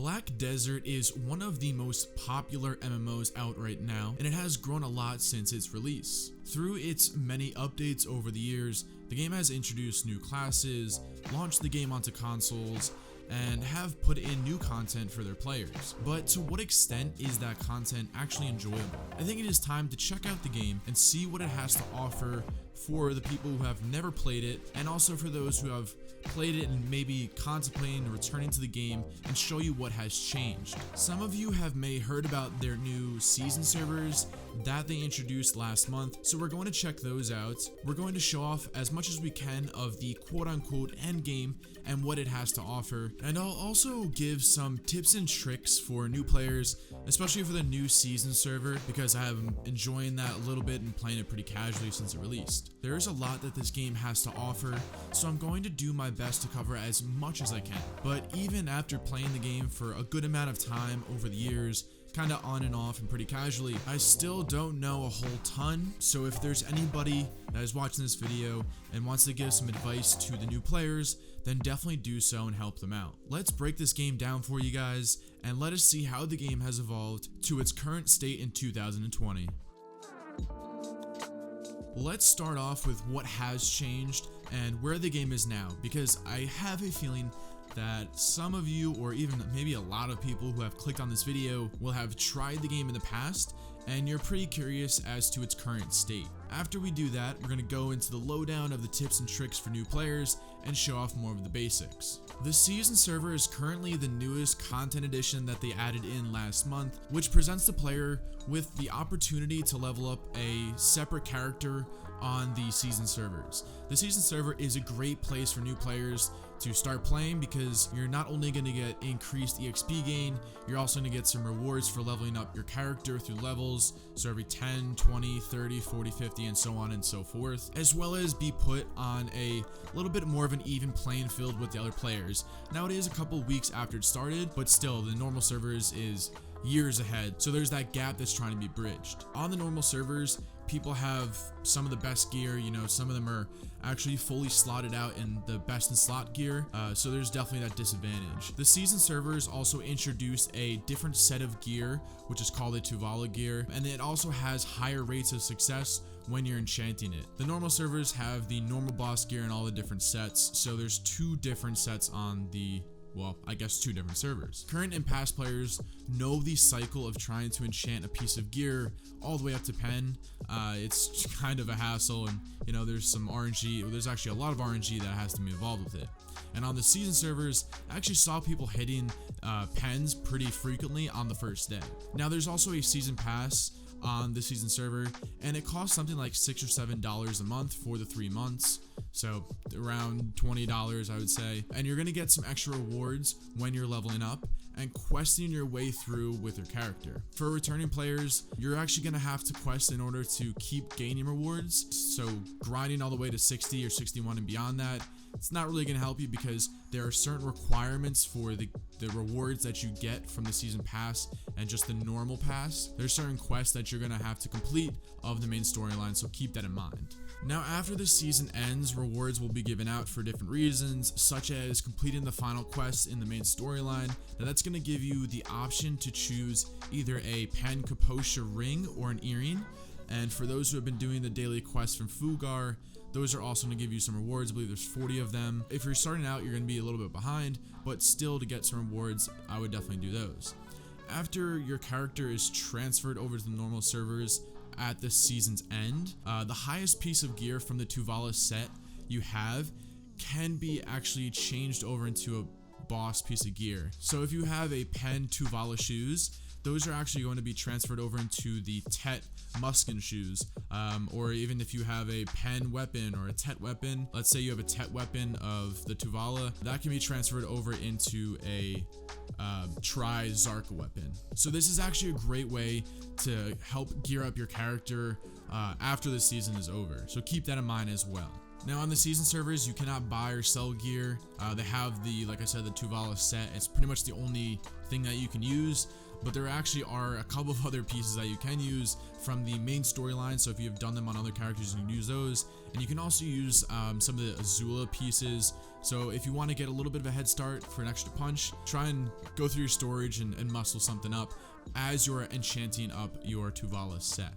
Black Desert is one of the most popular MMOs out right now, and it has grown a lot since its release. Through its many updates over the years, the game has introduced new classes, launched the game onto consoles, and have put in new content for their players. But to what extent is that content actually enjoyable? I think it is time to check out the game and see what it has to offer for the people who have never played it, and also for those who have played it and maybe contemplating returning to the game, and show you what has changed. Some of you may heard about their new season servers that they introduced last month, so we're going to check those out. We're going to show off as much as we can of the quote-unquote end game and what it has to offer, and I'll also give some tips and tricks for new players, especially for the new season server, because I have been enjoying that a little bit and playing it pretty casually since it released. There is a lot that this game has to offer, so I'm going to do my best to cover as much as I can. But even after playing the game for a good amount of time over the years, kinda on and off and pretty casually, I still don't know a whole ton. So if there's anybody that is watching this video and wants to give some advice to the new players, then definitely do so and help them out. Let's break this game down for you guys and let us see how the game has evolved to its current state in 2020. Let's start off with what has changed and where the game is now, because I have a feeling that some of you, or even maybe a lot of people who have clicked on this video, will have tried the game in the past, and you're pretty curious as to its current state. After we do that, we're going to go into the lowdown of the tips and tricks for new players and show off more of the basics. The season server is currently the newest content addition that they added in last month, which presents the player with the opportunity to level up a separate character on the season servers. The season server is a great place for new players to start playing, because you're not only going to get increased EXP gain, you're also going to get some rewards for leveling up your character through levels, so every 10, 20, 30, 40, 50, and so on and so forth, as well as be put on a little bit more of an even playing field with the other players. Now it is a couple weeks after it started, but still the normal servers is years ahead, so there's that gap that's trying to be bridged. On the normal servers, people have some of the best gear, some of them are actually fully slotted out in the best in slot gear, so there's definitely that disadvantage. The season servers also introduced a different set of gear, which is called a Tuvala gear, and it also has higher rates of success when you're enchanting it. The normal servers have the normal boss gear and all the different sets, so there's two different sets on the two different servers. Current and past players know the cycle of trying to enchant a piece of gear all the way up to pen. It's kind of a hassle, and there's some RNG. There's actually a lot of RNG that has to be involved with it. And on the season servers, I actually saw people hitting pens pretty frequently on the first day. Now there's also a season pass on the season server, and it costs something like $6 or $7 a month for the 3 months, so around $20 I would say, and you're gonna get some extra rewards when you're leveling up and questing your way through with your character. For returning players, you're actually gonna have to quest in order to keep gaining rewards, so grinding all the way to 60 or 61 and beyond that, it's not really going to help you, because there are certain requirements for the rewards that you get from the season pass and just the normal pass. There's certain quests that you're going to have to complete of the main storyline, so keep that in mind. Now after the season ends, rewards will be given out for different reasons, such as completing the final quests in the main storyline. Now that's going to give you the option to choose either a Pen Kaposha ring or an earring, and for those who have been doing the daily quests from Fugar, those are also going to give you some rewards. I believe there's 40 of them. If you're starting out, you're going to be a little bit behind, but still, to get some rewards, I would definitely do those. After your character is transferred over to the normal servers at the season's end, the highest piece of gear from the Tuvala set you have can be actually changed over into a boss piece of gear. So if you have a Pen Tuvala shoes, those are actually going to be transferred over into the Tet Muskin shoes, or even if you have a Pen weapon or a Tet weapon, let's say you have a Tet weapon of the Tuvala, that can be transferred over into a Tri-Zarka weapon. So this is actually a great way to help gear up your character after the season is over, so keep that in mind as well. Now on the season servers, you cannot buy or sell gear. They have the, like I said, the Tuvala set. It's pretty much the only thing that you can use, but there actually are a couple of other pieces that you can use from the main storyline. So if you've done them on other characters, you can use those, and you can also use some of the Azula pieces. So if you want to get a little bit of a head start for an extra punch, try and go through your storage and muscle something up as you're enchanting up your Tuvala set.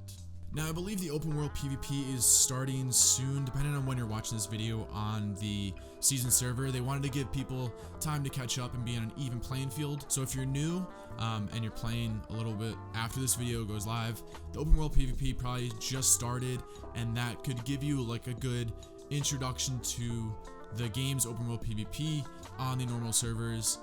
Now I believe the open world PvP is starting soon, depending on when you're watching this video on the season server. They wanted to give people time to catch up and be on an even playing field. So if you're new and you're playing a little bit after this video goes live, the open world PvP probably just started, and that could give you like a good introduction to the game's open world PvP on the normal servers,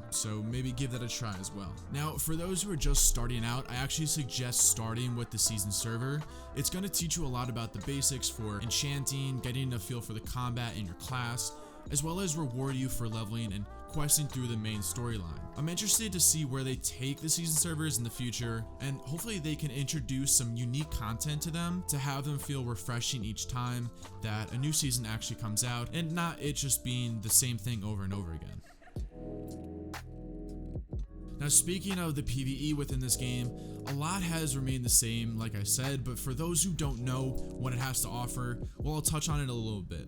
so maybe give that a try as well. Now for those who are just starting out, I actually suggest starting with the season server. It's going to teach you a lot about the basics for enchanting, getting a feel for the combat in your class, as well as reward you for leveling and questing through the main storyline. I'm interested to see where they take the season servers in the future, and hopefully they can introduce some unique content to them to have them feel refreshing each time that a new season actually comes out, and not it just being the same thing over and over again. Now speaking of the PvE within this game, a lot has remained the same like I said, but for those who don't know what it has to offer, well, I'll touch on it a little bit.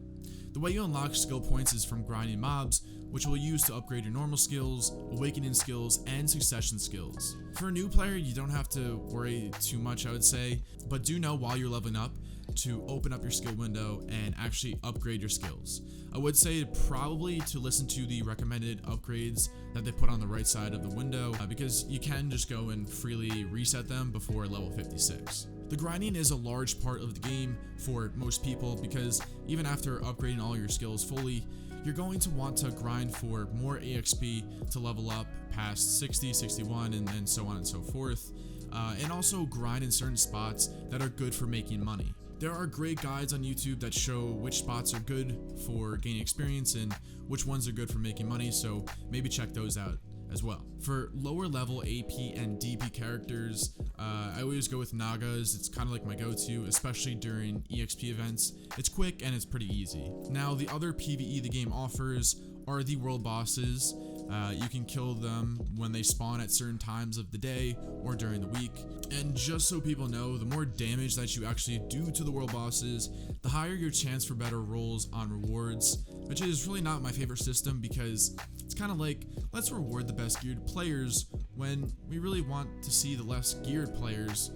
The way you unlock skill points is from grinding mobs, which you'll use to upgrade your normal skills, awakening skills, and succession skills. For a new player, you don't have to worry too much, I would say, but do know while you're leveling up to open up your skill window and actually upgrade your skills. I would say probably to listen to the recommended upgrades that they put on the right side of the window, because you can just go and freely reset them before level 56. The grinding is a large part of the game for most people, because even after upgrading all your skills fully, you're going to want to grind for more EXP to level up past 60, 61, and so on and so forth, and also grind in certain spots that are good for making money. There are great guides on YouTube that show which spots are good for gaining experience and which ones are good for making money, so maybe check those out as well. For lower level AP and DP characters, I always go with Nagas. It's kind of like my go-to, especially during EXP events. It's quick and it's pretty easy. Now the other PvE the game offers are the world bosses. You can kill them when they spawn at certain times of the day or during the week. And just so people know, the more damage that you actually do to the world bosses, the higher your chance for better rolls on rewards, which is really not my favorite system, because it's kind of like, let's reward the best geared players when we really want to see the less geared players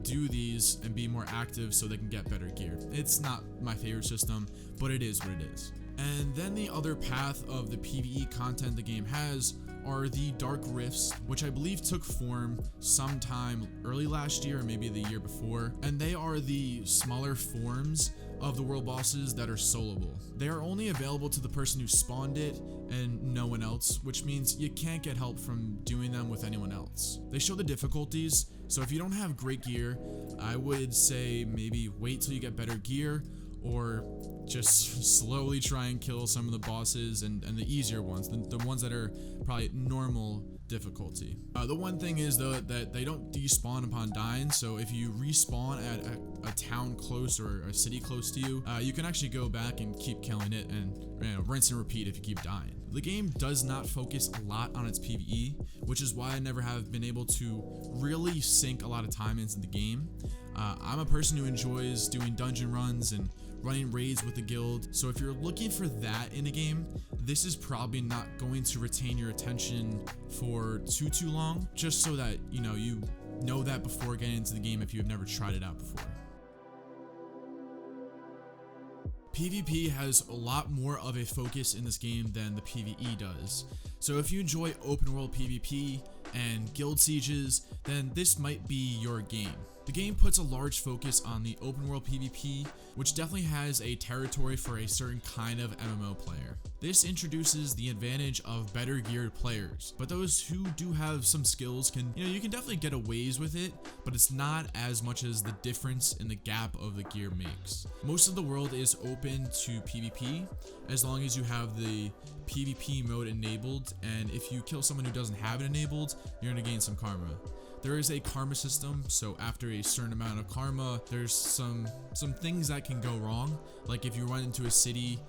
do these and be more active so they can get better gear. It's not my favorite system, but it is what it is. And then the other path of the PvE content the game has are the Dark Rifts, which I believe took form sometime early last year or maybe the year before, and they are the smaller forms of the world bosses that are soloable. They are only available to the person who spawned it and no one else, which means you can't get help from doing them with anyone else. They show the difficulties, so if you don't have great gear, I would say maybe wait till you get better gear, or just slowly try and kill some of the bosses and the easier ones, the ones that are probably normal difficulty. The one thing is though that they don't despawn upon dying, so if you respawn at a town close or a city close to you, you can actually go back and keep killing it and rinse and repeat if you keep dying. The game does not focus a lot on its PvE, which is why I never have been able to really sink a lot of time into the game. I'm a person who enjoys doing dungeon runs and running raids with the guild, so if you're looking for that in a game, this is probably not going to retain your attention for too long, just so that you know that before getting into the game if you have never tried it out before. PvP has a lot more of a focus in this game than the PvE does. So if you enjoy open world PvP and guild sieges, then this might be your game. The game puts a large focus on the open world PvP, which definitely has a territory for a certain kind of MMO player. This introduces the advantage of better geared players, but those who do have some skills can, you can definitely get a ways with it, but it's not as much as the difference in the gap of the gear makes. Most of the world is open to PvP, as long as you have the PvP mode enabled, and if you kill someone who doesn't have it enabled, you're gonna gain some karma. There is a karma system, so after a certain amount of karma, there's some things that can go wrong. Like if you run into a city,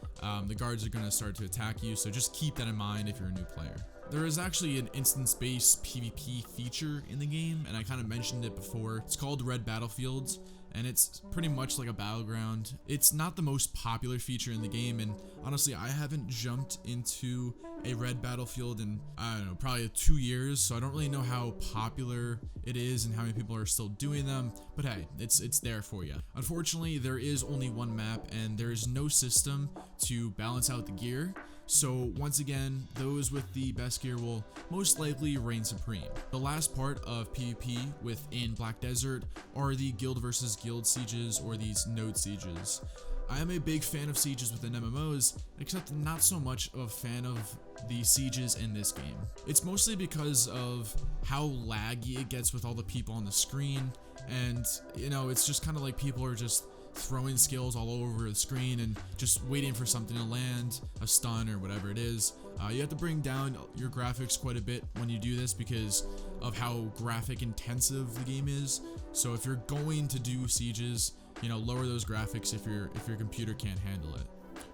the guards are going to start to attack you, so just keep that in mind if you're a new player. There is actually an instance-based PvP feature in the game, and I kind of mentioned it before. It's called Red Battlefields, and it's pretty much like a battleground. It's not the most popular feature in the game, and honestly, I haven't jumped into a Red Battlefield in, I don't know, probably 2 years, so I don't really know how popular it is and how many people are still doing them, but hey, it's there for you. Unfortunately, there is only one map, and there is no system to balance out the gear. So once again, those with the best gear will most likely reign supreme. The last part of PvP within Black Desert are the guild versus guild sieges, or these node sieges. I am a big fan of sieges within MMOs, except not so much of a fan of the sieges in this game. It's mostly because of how laggy it gets with all the people on the screen, and you know, it's just kind of like people are just throwing skills all over the screen and just waiting for something to land, a stun or whatever it is. You have to bring down your graphics quite a bit when you do this because of how graphic intensive the game is. So if you're going to do sieges, you know, lower those graphics if your computer can't handle it.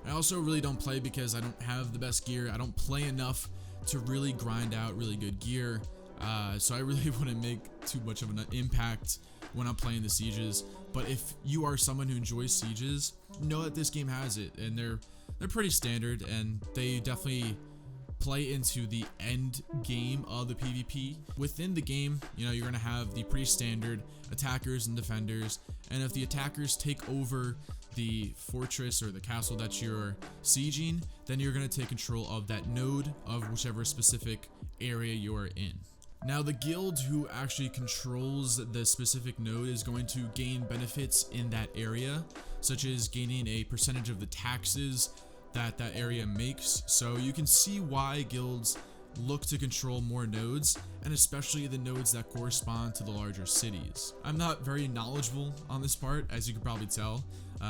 I also really don't play because I don't have the best gear. I don't play enough to really grind out really good gear. So I really wouldn't make too much of an impact when I'm playing the sieges. But if you are someone who enjoys sieges, know that this game has it, and they're pretty standard, and they definitely play into the end game of the PvP. Within the game, you know, you're gonna have the pretty standard attackers and defenders, and if the attackers take over the fortress or the castle that you're sieging, then you're gonna take control of that node of whichever specific area you're in. Now, the guild who actually controls the specific node is going to gain benefits in that area, such as gaining a percentage of the taxes that area makes. So you can see why guilds look to control more nodes, and especially the nodes that correspond to the larger cities. I'm not very knowledgeable on this part, as you can probably tell,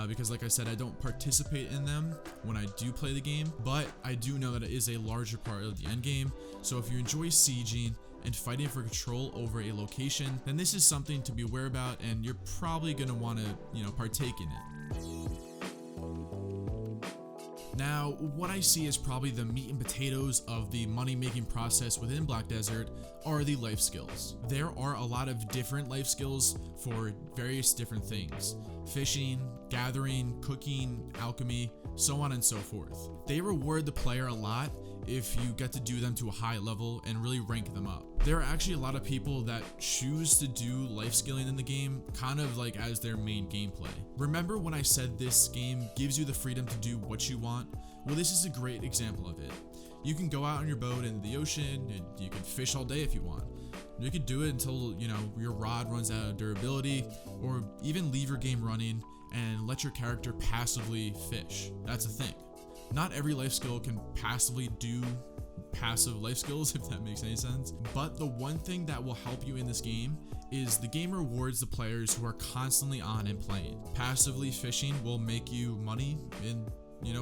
because like I said, I don't participate in them when I do play the game, but I do know that it is a larger part of the end game. So if you enjoy sieging and fighting for control over a location, then this is something to be aware about, and you're probably going to want to, you know, partake in it. Now, what I see as probably the meat and potatoes of the money-making process within Black Desert are the life skills. There are a lot of different life skills for various different things: fishing, gathering, cooking, alchemy, so on and so forth. They reward the player a lot if you get to do them to a high level and really rank them up. There are actually a lot of people that choose to do life skilling in the game kind of like as their main gameplay. Remember when I said this game gives you the freedom to do what you want? Well, this is a great example of it. You can go out on your boat in the ocean and you can fish all day if you want. You could do it until, you know, your rod runs out of durability, or even leave your game running and let your character passively fish. That's a thing. Not every life skill can passively do passive life skills, if that makes any sense. But the one thing that will help you in this game is the game rewards the players who are constantly on and playing. Passively fishing will make you money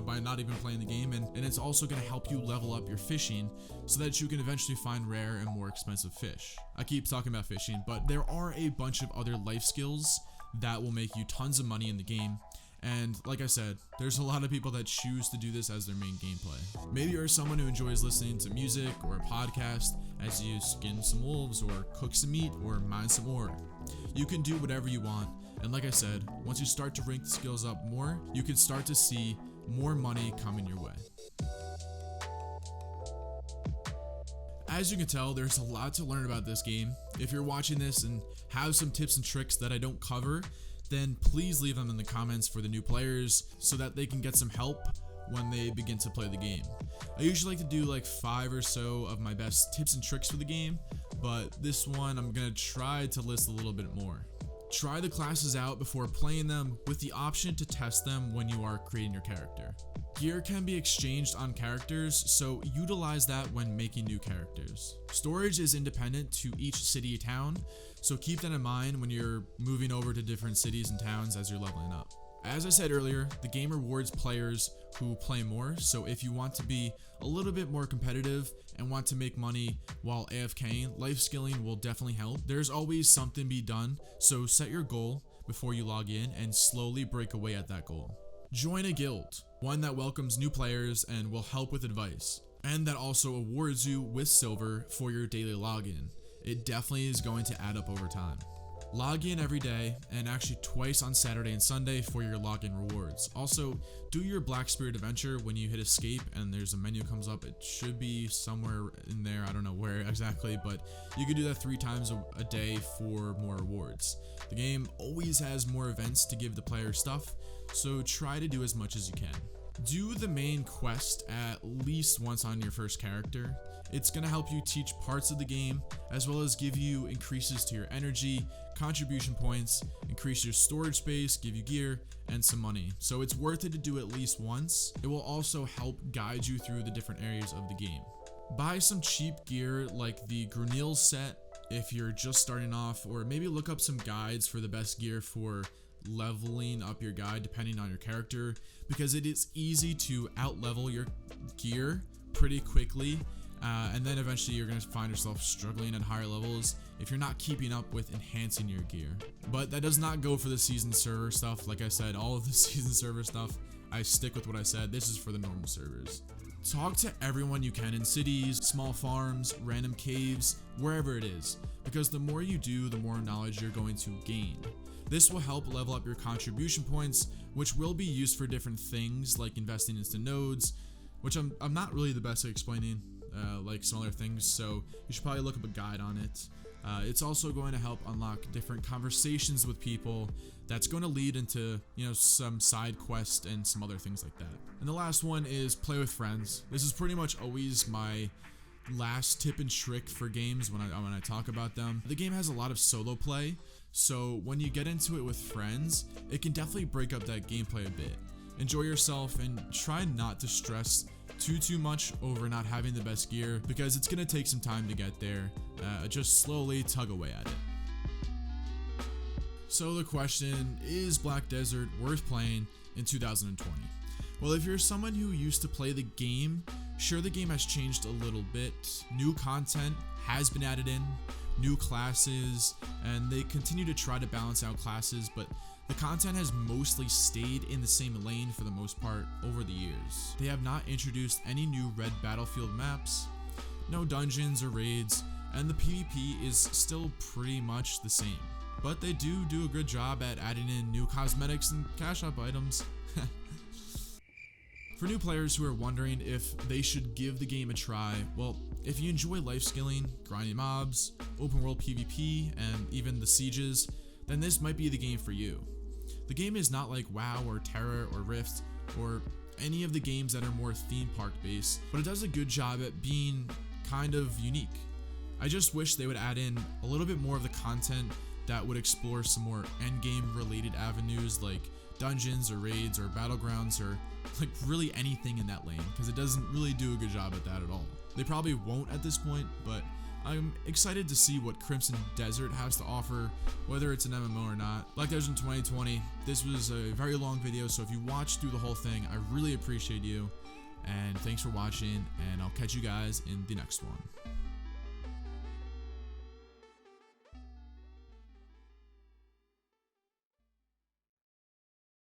by not even playing the game, and it's also going to help you level up your fishing so that you can eventually find rare and more expensive fish. I keep talking about fishing, but there are a bunch of other life skills that will make you tons of money in the game. And like I said, there's a lot of people that choose to do this as their main gameplay. Maybe you're someone who enjoys listening to music or a podcast as you skin some wolves or cook some meat or mine some ore. You can do whatever you want, and like I said, once you start to rank the skills up more, you can start to see more money coming your way. As you can tell, there's a lot to learn about this game. If you're watching this and have some tips and tricks that I don't cover, then please leave them in the comments for the new players so that they can get some help when they begin to play the game. I usually like to do like 5 or so of my best tips and tricks for the game, but this one I'm gonna try to list a little bit more. Try the classes out before playing them with the option to test them when you are creating your character. Gear can be exchanged on characters, so utilize that when making new characters. Storage is independent to each city or town, so keep that in mind when you're moving over to different cities and towns as you're leveling up. As I said earlier, the game rewards players who play more, so if you want to be a little bit more competitive and want to make money while AFKing, life skilling will definitely help. There's always something to be done, so set your goal before you log in and slowly break away at that goal. Join a guild, one that welcomes new players and will help with advice, and that also awards you with silver for your daily login. It definitely is going to add up over time. Log in every day, and actually twice on Saturday and Sunday for your login rewards. Also, do your Black Spirit adventure when you hit escape and there's a menu comes up. It should be somewhere in there, I don't know where exactly, but you can do that 3 times a day for more rewards. The game always has more events to give the player stuff, so try to do as much as you can. Do the main quest at least once on your first character. It's going to help you teach parts of the game, as well as give you increases to your energy, contribution points, increase your storage space, give you gear, and some money. So it's worth it to do at least once. It will also help guide you through the different areas of the game. Buy some cheap gear like the Grunil set if you're just starting off, or maybe look up some guides for the best gear for leveling up your guide depending on your character, because it is easy to out-level your gear pretty quickly. And then eventually you're going to find yourself struggling at higher levels if you're not keeping up with enhancing your gear. But that does not go for the season server stuff. Like I said, all of the season server stuff, I stick with what I said. This is for the normal servers. Talk to everyone you can in cities, small farms, random caves, wherever it is, because the more you do, the more knowledge you're going to gain. This will help level up your contribution points, which will be used for different things like investing into nodes, which I'm not really the best at explaining. Like some other things, so you should probably look up a guide on it. It's also going to help unlock different conversations with people that's going to lead into, some side quests and some other things like that. And the last one is play with friends. This is pretty much always my last tip and trick for games when I talk about them. The game has a lot of solo play, so when you get into it with friends, it can definitely break up that gameplay a bit. Enjoy yourself and try not to stress too much over not having the best gear, because it's gonna take some time to get there. Just slowly tug away at it. So the question, is Black Desert worth playing in 2020? Well, if you're someone who used to play the game, sure, the game has changed a little bit. New content has been added in, new classes, and they continue to try to balance out classes, but the content has mostly stayed in the same lane for the most part over the years. They have not introduced any new red battlefield maps, no dungeons or raids, and the PvP is still pretty much the same. But they do a good job at adding in new cosmetics and cash up items. For new players who are wondering if they should give the game a try, well, if you enjoy life skilling, grinding mobs, open world PvP, and even the sieges, then this might be the game for you. The game is not like WoW or Terra or Rift or any of the games that are more theme park based, but it does a good job at being kind of unique. I just wish they would add in a little bit more of the content that would explore some more endgame related avenues like dungeons or raids or battlegrounds or like really anything in that lane, because it doesn't really do a good job at that at all. They probably won't at this point, but I'm excited to see what Crimson Desert has to offer, whether it's an MMO or not. Black Desert in 2020, this was a very long video, so if you watched through the whole thing, I really appreciate you, and thanks for watching, and I'll catch you guys in the next one.